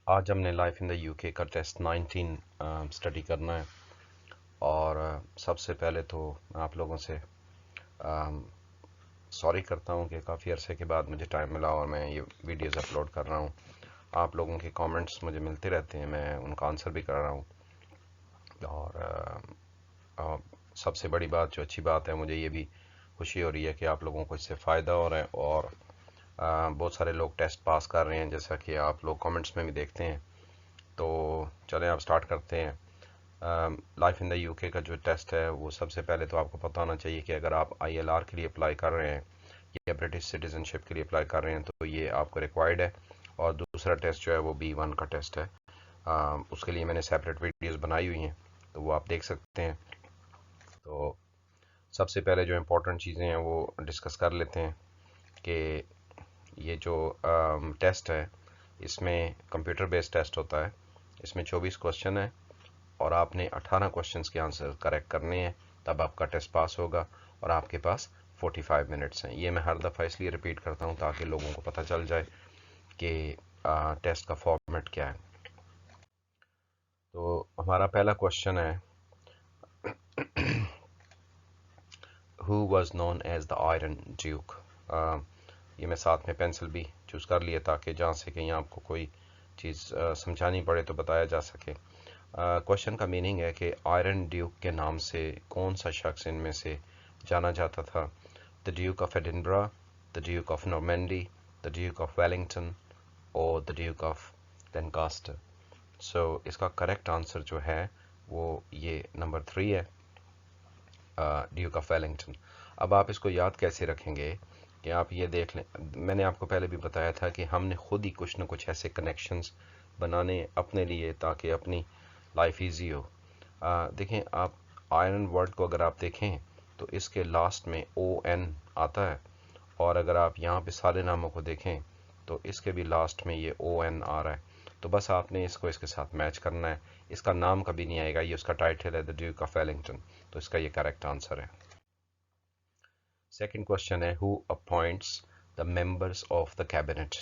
آج ہم نے لائف ان دا یو کے کا ٹیسٹ 19 اسٹڈی کرنا ہے اور سب سے پہلے تو میں آپ لوگوں سے سوری کرتا ہوں کہ کافی عرصے کے بعد مجھے ٹائم ملا اور میں یہ ویڈیوز اپلوڈ کر رہا ہوں. آپ لوگوں کے کامنٹس مجھے ملتے رہتے ہیں, میں ان کا آنسر بھی کر رہا ہوں. اور سب سے بڑی بات جو اچھی بات ہے, مجھے یہ بھی خوشی ہو رہی ہے کہ آپ لوگوں کو اس سے فائدہ ہو رہا ہے اور بہت سارے لوگ ٹیسٹ پاس کر رہے ہیں, جیسا کہ آپ لوگ کامنٹس میں بھی دیکھتے ہیں. تو چلیں آپ سٹارٹ کرتے ہیں. لائف ان دا یو کے کا جو ٹیسٹ ہے وہ سب سے پہلے تو آپ کو پتہ ہونا چاہیے کہ اگر آپ آئی ایل آر کے لیے اپلائی کر رہے ہیں یا برٹش سٹیزن شپ کے لیے اپلائی کر رہے ہیں تو یہ آپ کو ریکوائرڈ ہے. اور دوسرا ٹیسٹ جو ہے وہ B1 کا ٹیسٹ ہے. اس کے لیے میں نے سیپریٹ ویڈیوز بنائی ہوئی ہیں تو وہ آپ دیکھ سکتے ہیں. تو سب سے پہلے جو امپورٹنٹ چیزیں ہیں وہ ڈسکس کر لیتے ہیں کہ یہ جو ٹیسٹ ہے اس میں کمپیوٹر بیس ٹیسٹ ہوتا ہے. اس میں 24 کوشچن ہے اور آپ نے 18 کوشچنس کے آنسر کریکٹ کرنے ہیں, تب آپ کا ٹیسٹ پاس ہوگا اور آپ کے پاس 45 منٹس ہیں. یہ میں ہر دفعہ اس لیے ریپیٹ کرتا ہوں تاکہ لوگوں کو پتہ چل جائے کہ ٹیسٹ کا فارمیٹ کیا ہے. تو ہمارا پہلا کوشچن ہے, who was known as the Iron Duke. یہ میں ساتھ میں پینسل بھی چوز کر لیے تاکہ جہاں سے کہیں آپ کو کوئی چیز سمجھانی پڑے تو بتایا جا سکے. کوشچن کا میننگ ہے کہ آئرن ڈیوک کے نام سے کون سا شخص ان میں سے جانا جاتا تھا؟ The duke of Edinburgh, the duke of Normandy, the duke of Wellington اور the duke of Lancaster. So اس کا کریکٹ آنسر جو ہے وہ یہ نمبر 3 ہے, ڈیوک آف ویلنگٹن. اب آپ اس کو یاد کیسے رکھیں گے کہ آپ یہ دیکھ لیں, میں نے آپ کو پہلے بھی بتایا تھا کہ ہم نے خود ہی کچھ نہ کچھ ایسے کنیکشنز بنانے اپنے لیے تاکہ اپنی لائف ایزی ہو. دیکھیں آپ آئرن ورڈ کو اگر آپ دیکھیں تو اس کے لاسٹ میں ON آتا ہے, اور اگر آپ یہاں پہ سارے ناموں کو دیکھیں تو اس کے بھی لاسٹ میں یہ ON آ رہا ہے. تو بس آپ نے اس کو اس کے ساتھ میچ کرنا ہے. اس کا نام کبھی نہیں آئے گا, یہ اس کا ٹائٹل ہے دا ڈیوک آف ویلنگٹن, تو اس کا یہ کریکٹ آنسر ہے. سیکنڈ کوشچن ہے, who appoints the members of the cabinet.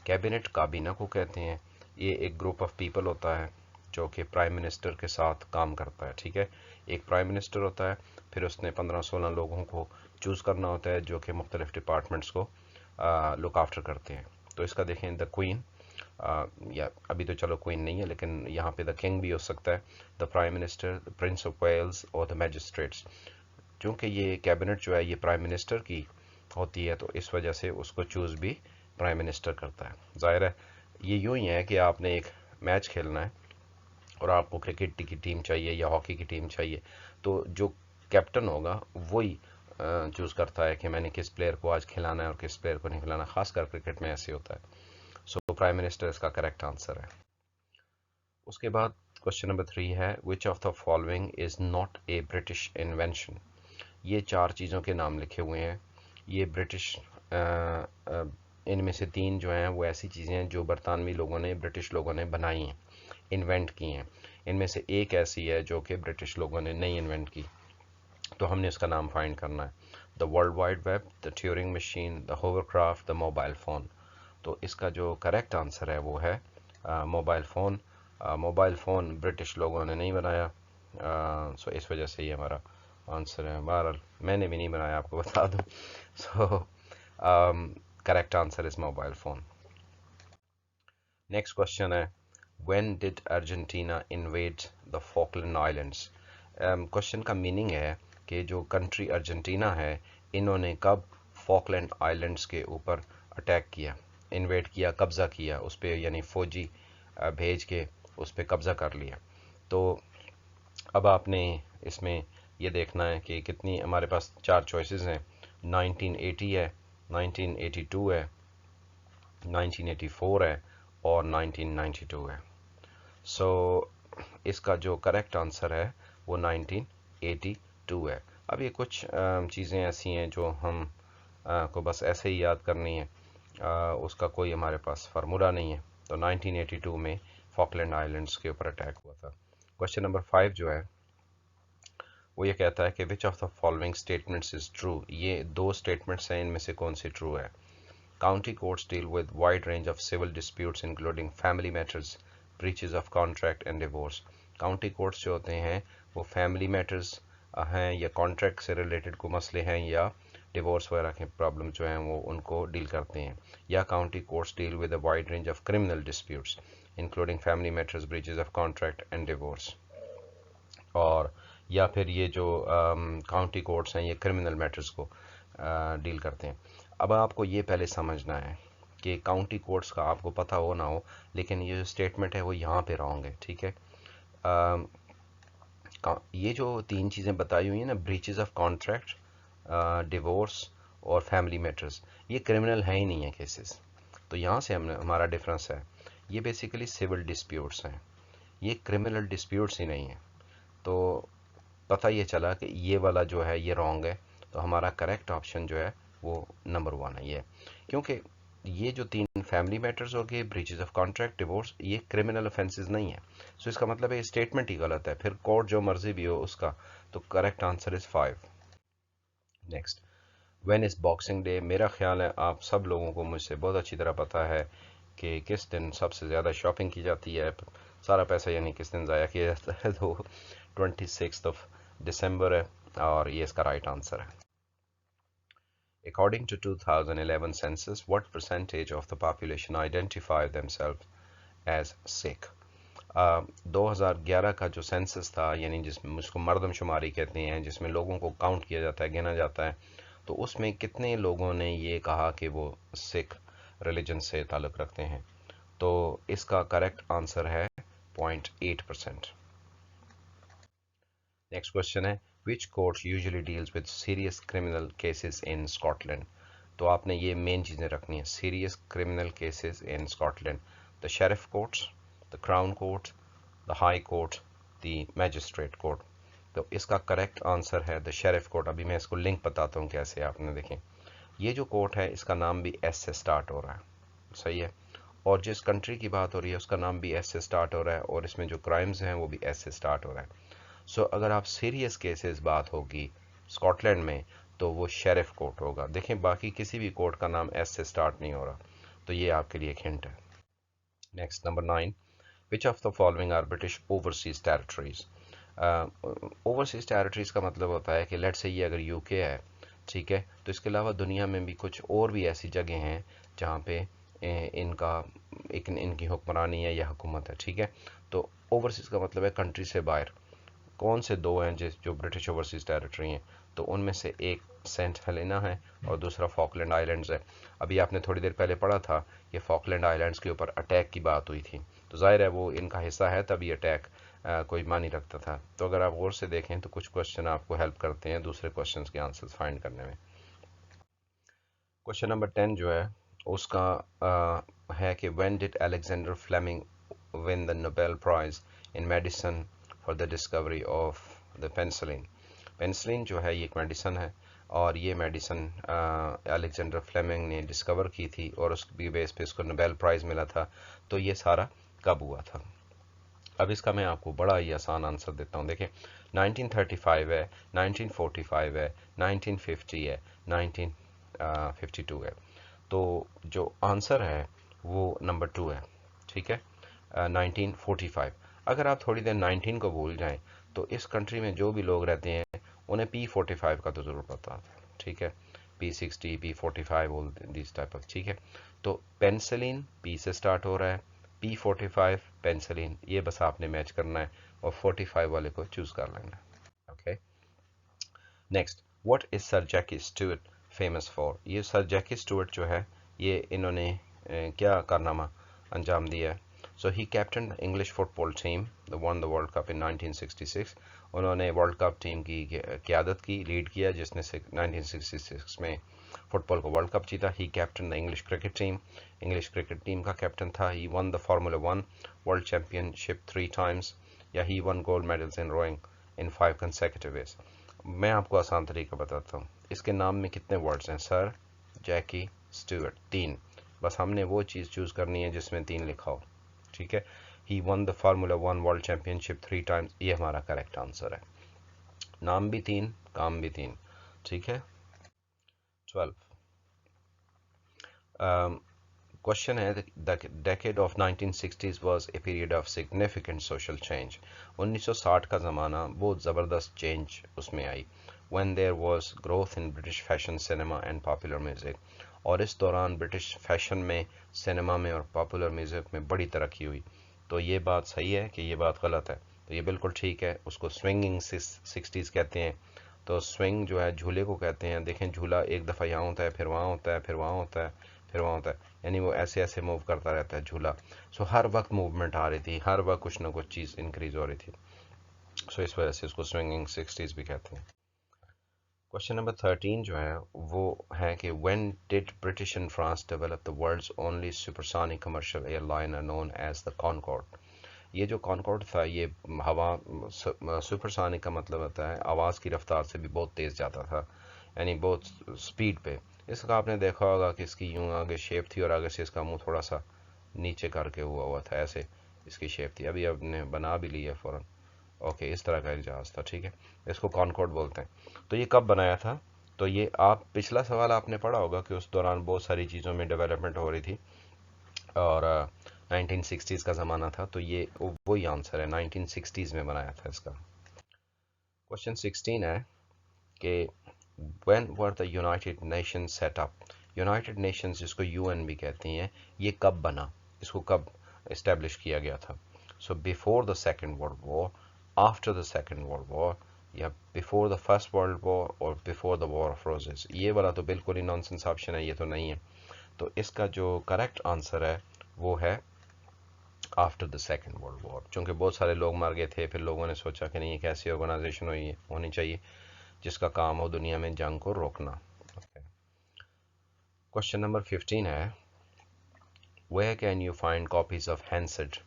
Cabinet کابینہ کو کہتے ہیں. یہ ایک گروپ آف پیپل ہوتا ہے جو کہ پرائم منسٹر کے ساتھ کام کرتا ہے. ٹھیک ہے, ایک پرائم منسٹر ہوتا ہے, پھر اس نے 15-16 لوگوں کو چوز کرنا ہوتا ہے جو کہ مختلف ڈپارٹمنٹس کو لک آفٹر کرتے ہیں. تو اس کا دیکھیں, دا کوئین, یا ابھی تو چلو کوئین نہیں ہے لیکن یہاں پہ دا کنگ بھی ہو سکتا ہے, the prime minister, prince of Wales اور دا میجسٹریٹس. چونکہ یہ کیبنٹ جو ہے یہ پرائم منسٹر کی ہوتی ہے تو اس وجہ سے اس کو چوز بھی پرائم منسٹر کرتا ہے. ظاہر ہے یہ یوں ہی ہے کہ آپ نے ایک میچ کھیلنا ہے اور آپ کو کرکٹ کی ٹیم چاہیے یا ہاکی کی ٹیم چاہیے, تو جو کیپٹن ہوگا وہی چوز کرتا ہے کہ میں نے کس پلیئر کو آج کھلانا ہے اور کس پلیئر کو نہیں کھلانا. خاص کر کرکٹ میں ایسے ہوتا ہے. سو پرائم منسٹر اس کا کریکٹ آنسر ہے. اس کے بعد کوشچن نمبر 3 ہے, which of the following is not a British invention. یہ 4 چیزوں کے نام لکھے ہوئے ہیں. یہ برٹش ان میں سے 3 جو ہیں وہ ایسی چیزیں ہیں جو برطانوی لوگوں نے, برٹش لوگوں نے بنائی ہیں, انوینٹ کی ہیں. ان میں سے ایک ایسی ہے جو کہ برٹش لوگوں نے نہیں انوینٹ کی, تو ہم نے اس کا نام فائنڈ کرنا ہے. The world wide web, the Turing machine, the hovercraft, the mobile phone. تو اس کا جو کریکٹ آنسر ہے وہ ہے mobile phone. Mobile phone British لوگوں نے نہیں بنایا, سو اس وجہ سے یہ ہمارا آنسر ہے. بہرحال میں نے بھی نہیں بنایا, آپ کو بتا دوں. So correct answer is mobile phone. Next question ہے, when did Argentina invade the Falkland islands. Question کا میننگ ہے کہ جو کنٹری ارجنٹینا ہے انہوں نے کب فاکلینڈ آئلینڈس کے اوپر اٹیک کیا, انویڈ کیا, قبضہ کیا اس پہ, یعنی فوجی بھیج کے اس پہ قبضہ کر لیا. تو اب آپ نے اس میں یہ دیکھنا ہے کہ کتنی, ہمارے پاس 4 چوائسیز ہیں. 1980 ہے, 1982 ہے, 1984 ہے اور 1992 ہے. سو اس کا جو کریکٹ آنسر ہے وہ 1982 ہے. اب یہ کچھ چیزیں ایسی ہیں جو ہم کو بس ایسے ہی یاد کرنی ہے, اس کا کوئی ہمارے پاس فارمولا نہیں ہے. تو 1982 میں فاکلینڈ آئلینڈس کے اوپر اٹیک ہوا تھا. کوشچن نمبر 5 جو ہے وہ یہ کہتا ہے کہ which of the following statements is true. یہ 2 اسٹیٹمنٹس ہیں, ان میں سے کون سی ٹرو ہے؟ County courts deal with wide range of civil disputes including family matters, breaches of contract and divorce. County courts जो होते हैं वो family matters हैं या contract से related को मसले हैं या divorce वगैरह के problem जो हैं वो उनको deal करते हैं. या county courts deal with a wide range of criminal disputes including family matters, breaches of contract and divorce. और या फिर ये जो काउंटी कोर्ट्स हैं ये क्रिमिनल मैटर्स को डील करते हैं. अब आपको ये पहले समझना है कि काउंटी कोर्ट्स का आपको पता हो ना हो, लेकिन ये जो स्टेटमेंट है वो यहाँ पे रॉन्ग है. ठीक है, ये जो तीन चीज़ें बताई हुई हैं ना, ब्रीचेस ऑफ कॉन्ट्रैक्ट, डिवोर्स और फैमिली मैटर्स, ये क्रिमिनल है ही नहीं है केसेस. तो यहाँ से हमारा डिफरेंस है. ये बेसिकली सिविल डिस्प्यूट्स हैं, ये क्रिमिनल डिस्प्यूट्स ही नहीं है. तो पता ये चला कि ये वाला जो है ये रॉन्ग है. तो हमारा करेक्ट ऑप्शन जो है वो नंबर 1 है ये, क्योंकि ये जो तीन फैमिली मैटर्स हो गए, ब्रीचेस ऑफ कॉन्ट्रैक्ट, डिवोर्स, ये क्रिमिनल ऑफेंसेस नहीं है. सो इसका मतलब है स्टेटमेंट ही गलत है, फिर कोर्ट जो मर्जी भी हो उसका. तो correct answer is 5. Next, when is boxing day? मेरा ख्याल है आप सब लोगों को मुझसे बहुत अच्छी तरह पता है कि किस दिन सबसे ज़्यादा शॉपिंग की जाती है, सारा पैसा यानी किस दिन ज़ाया किया जाता है. तो 26 दिसंबर है और ये इसका राइट आंसर है. According to 2011 census, what percentage of the population identify themselves as Sikh? 2011 का जो सेंसस था, यानी जिसमें उसको मर्दमशुमारी कहते हैं, जिसमें लोगों को काउंट किया जाता है, गिना जाता है, तो उसमें कितने लोगों ने ये कहा कि वो सिख रिलीजन से ताल्लुक़ रखते हैं? तो इसका करेक्ट आंसर है 0.8%. नेक्स्ट क्वेश्चन है, which court usually deals with serious criminal cases in Scotland? तो आपने ये मेन चीज़ें रखनी है. serious criminal cases in Scotland, the sheriff courts, the crown court, the high court, the magistrate court. तो इसका करेक्ट आंसर है द शेरिफ कोर्ट. अभी मैं इसको लिंक बताता हूँ कैसे. आपने देखें ये जो कोर्ट है इसका नाम भी एस से स्टार्ट हो रहा है, सही है, और जिस कंट्री की बात हो रही है उसका नाम भी एस से स्टार्ट हो रहा है, और इसमें जो क्राइम्स हैं वो भी एस से स्टार्ट हो रहा है. सो अगर आप सीरियस केसेस बात होगी स्कॉटलैंड में तो वो शेरिफ कोर्ट होगा. देखें बाकी किसी भी कोर्ट का नाम एस से स्टार्ट नहीं हो रहा. तो ये आपके लिए एक हिंट है. Next, number 9, which of the following are British overseas territories? Overseas territories का मतलब होता है कि लेट्स से ये अगर यूके है, ठीक है, तो इसके अलावा दुनिया में भी कुछ और भी ऐसी जगह हैं जहाँ पे इनकी हुक्मरानी है या हुकूमत है. ठीक है, तो ओवरसीज का मतलब है कंट्री से बाहर. कौन से दो हैं जो ब्रिटिश ओवरसीज टेरिटरी हैं? तो उनमें से एक सेंट हेलेना है और दूसरा फॉकलैंड आइलैंड्स है. अभी आपने थोड़ी देर पहले पढ़ा था कि फॉकलैंड आइलैंड्स के ऊपर अटैक की बात हुई थी, तो जाहिर है वो इनका हिस्सा है, तभी अटैक कोई मानी रखता था. तो अगर आप गौर से देखें तो कुछ क्वेश्चन आपको हेल्प करते हैं दूसरे क्वेश्चन के आंसर्स फाइंड करने में. क्वेश्चन नंबर 10 जो है उसका है कि when did Alexander Fleming win the Nobel prize in medicine for the discovery of the penicillin? Penicillin जो है ये एक मेडिसन है, और ये मेडिसन अलेक्जेंडर फ्लेमिंग ने डिस्कवर की थी और उसकी बेस पे उसको नोबेल प्राइज़ मिला था. तो ये सारा कब हुआ था? अब इसका मैं आपको बड़ा ही आसान आंसर देता हूँ. देखें 1935 है, 1945 है, 1950 है, 1952 है. तो जो आंसर है वो नंबर 2 है. ठीक है, 1945. अगर आप थोड़ी देर 19 को भूल जाएं तो इस कंट्री में जो भी लोग रहते हैं उन्हें P45 का तो ज़रूर पता है. ठीक है, P60, P45, all this type of. ठीक है, तो पेनिसिलिन P से स्टार्ट हो रहा है, P45 पेनिसिलिन, ये बस आपने मैच करना है और 45 वाले को चूज कर लेना है. Okay, next, what is sir Jackie Stuart famous for? ये सर जैकी स्टुअर्ट जो है ये इन्होंने क्या कारनामा अंजाम दिया है? So he captained the English football team that won the World Cup in 1966. उन्होंने वर्ल्ड कप टीम की क़यादत की, लीड किया, जिसने 1966 में फुटबॉल को वर्ल्ड कप जीता. He captained the English cricket team. English cricket team का कैप्टन था. He won the Formula 1 World Championship 3 times. या he won gold medals in rowing in 5 consecutive years. मैं आपको आसान तरीका बताता हूँ. इसके नाम में कितने वर्ड्स हैं? सर जैकी स्टुअर्ट, 3. बस हमने वो चीज़ चूज़ करनी है जिसमें 3 लिखा हो. ठीक है, he won the formula 1 world championship 3 times, ये हमारा करेक्ट आंसर है. नाम भी 3, काम भी 3. ठीक है. 12, क्वेश्चन है the decade of 1960s was a period of significant social change. 1960 का ज़माना बहुत ज़बरदस्त चेंज उसमें आई। When there was growth in British fashion cinema and popular music, और इस दौरान ब्रिटिश फैशन में, सिनेमा में और पॉपुलर म्यूज़िक में बड़ी तरक्की हुई। तो ये बात सही है कि ये बात गलत है? तो ये बिल्कुल ठीक है। उसको स्विंगिंग 60s कहते हैं। तो स्विंग जो है झूले को कहते हैं। देखें, झूला एक दफ़ा यहाँ होता है, फिर वहाँ होता है, फिर वहाँ होता है, फिर वहाँ होता है, यानी वो ऐसे ऐसे मूव करता रहता है झूला। सो हर वक्त मूवमेंट आ रही थी, हर वक्त कुछ ना कुछ चीज़ इंक्रीज हो रही थी। सो इस वजह से उसको स्विंगिंग 60s भी कहते हैं। क्वेश्चन नंबर 13 जो है वो है कि when did British and France develop the world's only supersonic commercial airliner known as the Concorde. ये जो कॉनकॉर्ड था, ये हवा, सुपरसोनिक का मतलब होता है आवाज़ की रफ्तार से भी बहुत तेज़ जाता था, यानी बहुत स्पीड पे। इसका आपने देखा होगा कि इसकी यूं आगे शेप थी और आगे से इसका मुंह थोड़ा सा नीचे करके हुआ हुआ था, ऐसे इसकी शेप थी। अभी आपने बना भी ली है फ़ौरन। ओके, इस तरह का एक जहाज़ था, ठीक है। इसको कॉनकॉर्ड बोलते हैं। तो ये कब बनाया था? तो ये आप पिछला सवाल आपने पढ़ा होगा कि उस दौरान बहुत सारी चीज़ों में डेवलपमेंट हो रही थी और 1960s का ज़माना था। तो ये वही आंसर है, 1960s में बनाया था इसका। क्वेश्चन 16 है कि when were the United Nations set up. United Nations, जिसको यूएन भी कहते हैं, ये कब बना, इसको कब इस्टेब्लिश किया गया था? So before the second world war, after the second world war, या before the first world war और before the war of roses. ये वाला तो बिल्कुल ही नॉनसेंस ऑप्शन है, ये तो नहीं है। तो इसका जो करेक्ट आंसर है वो है after the second world war. चूँकि बहुत सारे लोग मर गए थे, फिर लोगों ने सोचा कि नहीं, एक ऐसी ऑर्गेनाइजेशन होनी चाहिए जिसका काम हो दुनिया में जंग को रोकना। क्वेश्चन नंबर 15 है where can you find copies of Hansard.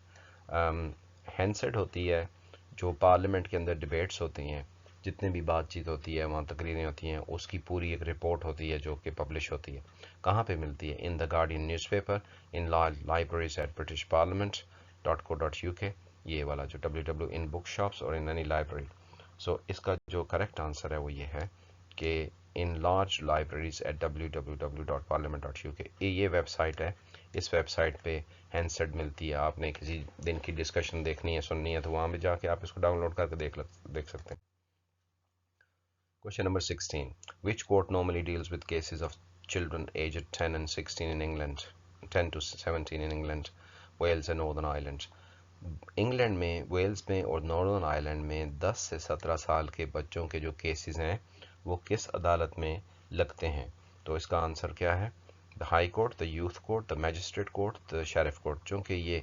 Hansard होती है जो पार्लियामेंट के अंदर डिबेट्स होती हैं, जितनी भी बातचीत होती है, वहाँ तकरीरें होती हैं, उसकी पूरी एक रिपोर्ट होती है जो कि पब्लिश होती है। कहाँ पे मिलती है? In the Guardian newspaper, in libraries at British parliament .co.uk, ये वाला जो www इन बुक शॉप्स और इन एनी लाइब्रेरी। सो इसका जो करेक्ट आंसर है वो ये है कि in large libraries eight www.parliament.uk। ये वेबसाइट है, इस वेबसाइट पे हैंडसेट मिलती है। आपने किसी दिन की डिस्कशन देखनी है, सुननी है, तो वहाँ भी जाके आप इसको डाउनलोड करके देख सकते हैं। Question number 16, which court normally deals with cases of children aged 10 and 16 in England, 10 to 17 in England, Wales and Northern Ireland। England में, वेल्स में और नॉर्दर्न आयरलैंड में 10 से 17 साल के बच्चों के जो केसेस हैं वो किस अदालत में लगते हैं? तो इसका आंसर क्या है? The high court, the youth court, the magistrate court, the sheriff court. चूँकि ये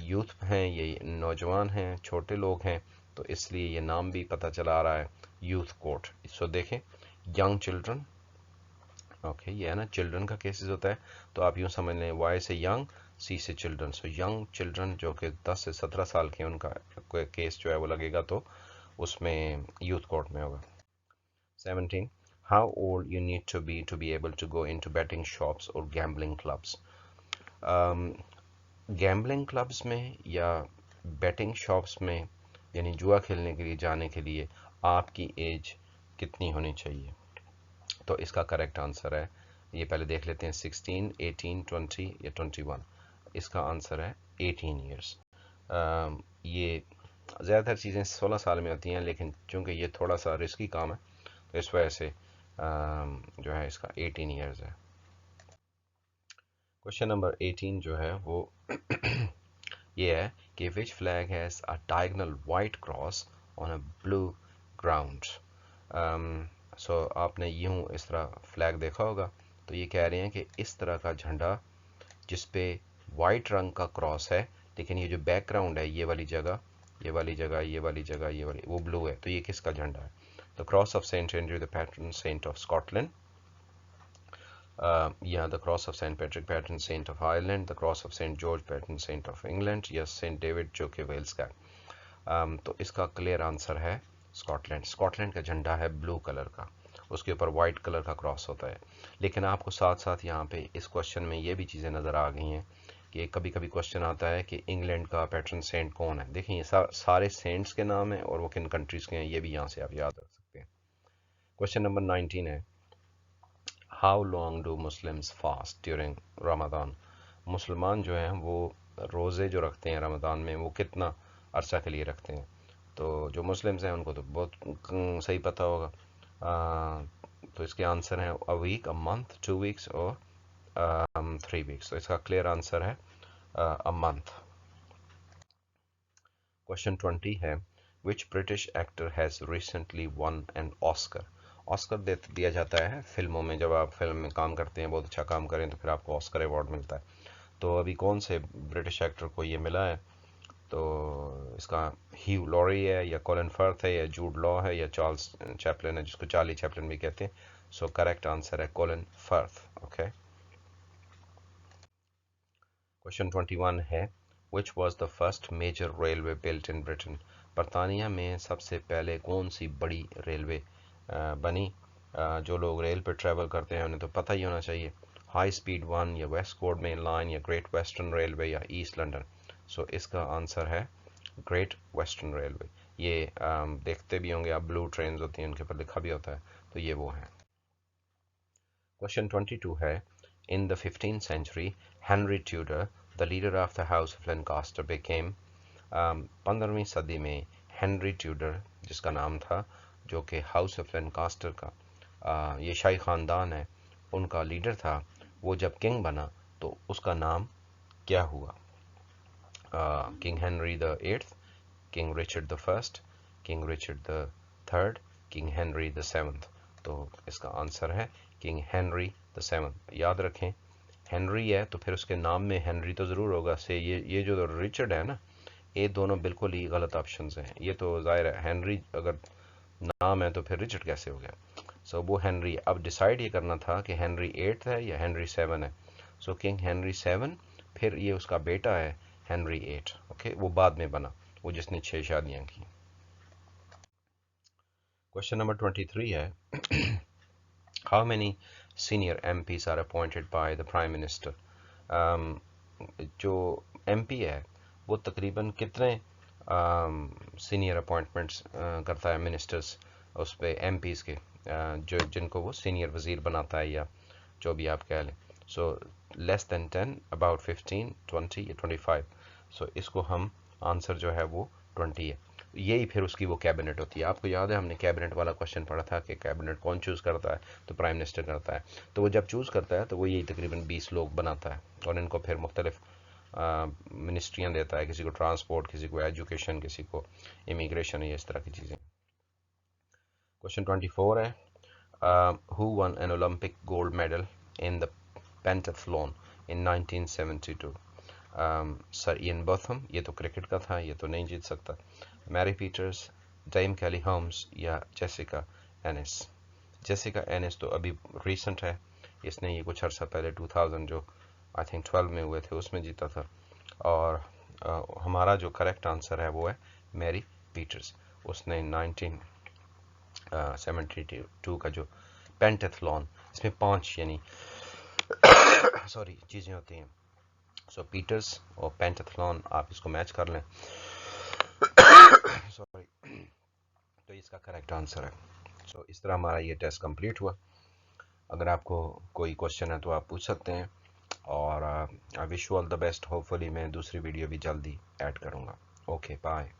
यूथ हैं, ये नौजवान हैं, छोटे लोग हैं, तो इसलिए ये नाम भी पता चला आ रहा है यूथ कोर्ट। सो देखें, यंग चिल्ड्रन, ओके, ये है ना, चिल्ड्रन का केसेस होता है, तो आप यूँ समझ लें वाई से यंग, सी से चिल्ड्रन। सो यंग चिल्ड्रन जो कि 10 से 17 साल के, उनका केस जो है वो लगेगा, तो उसमें यूथ कोर्ट में होगा। 17, how old you need to be able to go into betting shops और गैम्बलिंग क्लब्स। गैम्बलिंग क्लब्स में या बेटिंग शॉप्स में, यानी जुआ खेलने के लिए जाने के लिए आपकी एज कितनी होनी चाहिए? तो इसका करेक्ट आंसर है, ये पहले देख लेते हैं, 16, 18, 20 या 21। इसका आंसर है 18 ईयर्स। ये ज़्यादातर चीज़ें 16 साल में होती हैं, लेकिन चूंकि ये थोड़ा सा रिस्की काम है, तो इस वजह से जो है इसका 18 ईयर्स है। क्वेश्चन नंबर 18 जो है वो ये है कि which flag has a diagonal white cross on a blue ground. So आपने यूं इस तरह फ्लैग देखा होगा। तो ये कह रहे हैं कि इस तरह का झंडा जिस पे वाइट रंग का क्रॉस है, लेकिन ये जो बैकग्राउंड है, ये वाली जगह, ये वाली जगह, ये वाली जगह, ये वाली, वो ब्लू है। तो ये किसका झंडा है? The cross of saint Andrew the patron saint of Scotland, या the cross of saint Patrick patron saint of Ireland, the cross of saint George patron saint of England, या सेंट डेविड जो कि वेल्स का है। तो इसका clear answer है Scotland. Scotland का झंडा है ब्लू कलर का, उसके ऊपर वाइट कलर का क्रॉस होता है। लेकिन आपको साथ साथ यहाँ पे इस क्वेश्चन में ये भी चीज़ें नज़र आ गई हैं कि कभी कभी क्वेश्चन आता है कि इंग्लैंड का पैट्रन सेंट कौन है। देखिए, ये सारे सेंट्स के नाम हैं और वो किन कंट्रीज़ के हैं, ये भी यहाँ से आप याद रख सकते हैं। क्वेश्चन नंबर 19 है how long do Muslims fast during Ramzan? मुसलमान जो हैं वो रोज़े जो रखते हैं रमज़ान में वो कितना अरसा के लिए रखते हैं? तो जो मुस्लिम्स हैं उनको तो बहुत सही पता होगा। तो इसके आंसर हैं a week, a month, 2 weeks और 3 वीक्स। तो इसका क्लियर आंसर है अ मंथ। क्वेश्चन 20 है विच British actor has recently one an Oscar? Oscar दिया जाता है फिल्मों में, जब आप फिल्म में काम करते हैं, बहुत अच्छा काम करें तो फिर आपको ऑस्कर अवार्ड मिलता है। तो अभी कौन से ब्रिटिश एक्टर को ये मिला है? तो इसका ह्यू लॉरी है, या कॉलिन फर्थ है, या जूड लॉ है, या चार्ल्स चैपलिन है, जिसको चार्ली चैपलिन भी कहते हैं। सो करेक्ट आंसर है कॉलिन फर्थ। ओके। क्वेश्चन 21 है which was the first major railway built in Britain? बरतानिया में सबसे पहले कौन सी बड़ी रेलवे बनी? जो लोग रेल पर ट्रैवल करते हैं उन्हें तो पता ही होना चाहिए। हाई स्पीड वन, या वेस्ट कोस्ट मेन लाइन, या ग्रेट वेस्टर्न रेलवे, या ईस्ट लंदन। सो इसका आंसर है ग्रेट वेस्टर्न रेलवे। ये देखते भी होंगे आप, ब्लू ट्रेन होती हैं उनके ऊपर लिखा भी होता है, तो ये वो है। क्वेश्चन 22 है in the 15th century Henry Tudor the leader of the house of Lancaster became. 15वीं सदी में हेनरी ट्यूडर जिसका नाम था, जो कि हाउस ऑफ लैंकास्टर का ये शाही ख़ानदान है, उनका लीडर था, वो जब किंग बना तो उसका नाम क्या हुआ? King Henry the eighth, king Richard the first, king Richard the third, king Henry the seventh. तो इसका आंसर है किंग हेनरी द सेवन्थ। याद रखें, हेनरी है तो फिर उसके नाम में हेनरी तो ज़रूर होगा। से ये जो रिचर्ड है ना, ये दोनों बिल्कुल ही गलत ऑप्शंस हैं। ये तो ज़ाहिर है, हेनरी अगर नाम है तो फिर रिचर्ड कैसे हो गया? सो वो हेनरी। अब डिसाइड ये करना था कि हेनरी एट्थ है या हेनरी सेवन है। सो किंग हेनरी सेवन, फिर ये उसका बेटा है हेनरी एट। ओके, वो बाद में बना, वो जिसने 6 शादियां की। क्वेश्चन नंबर 23 है how many senior MPs are appointed by the prime minister? जो एमपी है वो तकरीबन कितने सीनियर अपॉइंटमेंट्स करता है मिनिस्टर्स उस पे एमपीज के, जो जिनको वो सीनियर वजीर बनाता है, या जो भी आप कह लें। सो लेस देन 10, अबाउट 15, 20 या 25। सो इसको हम आंसर जो है वो 20 है। यही फिर उसकी वो कैबिनेट होती है। आपको याद है हमने कैबिनेट वाला क्वेश्चन पढ़ा था कि कैबिनेट कौन चूज़ करता है? तो प्राइम मिनिस्टर करता है। तो वो जब चूज़ करता है तो वो यही तकरीबन 20 लोग बनाता है, और इनको फिर मुख्तलिफ मिनिस्ट्रियाँ देता है, किसी को ट्रांसपोर्ट, किसी को एजुकेशन, किसी को इमिग्रेशन, ये इस तरह की चीज़ें। क्वेश्चन 24 है who won an Olympic gold medal in the pentathlon in 1972? Sir Ian Botham, ये तो क्रिकेट का था, ये तो नहीं जीत सकता। मैरी पीटर्स, डेम कैली होम्स, या जेसिका एनिस? जेसिका एनिस तो अभी रीसेंट है, इसने ये कुछ अर्सा पहले 2000 जो आई थिंक 12 में हुए थे उसमें जीता था। और हमारा जो करेक्ट आंसर है वो है मैरी पीटर्स। उसने 1972 का जो पेंटाथलॉन, इसमें 5 यानी सॉरी चीज़ें होती हैं। सो पीटर्स और पेंटाथलॉन, आप इसको मैच कर लें सॉरी, तो इसका करेक्ट आंसर है। सो इस तरह हमारा ये टेस्ट कंप्लीट हुआ। अगर आपको कोई क्वेश्चन है तो आप पूछ सकते हैं, और I wish you all the best. Hopefully मैं दूसरी वीडियो भी जल्दी ऐड करूँगा। Okay, bye.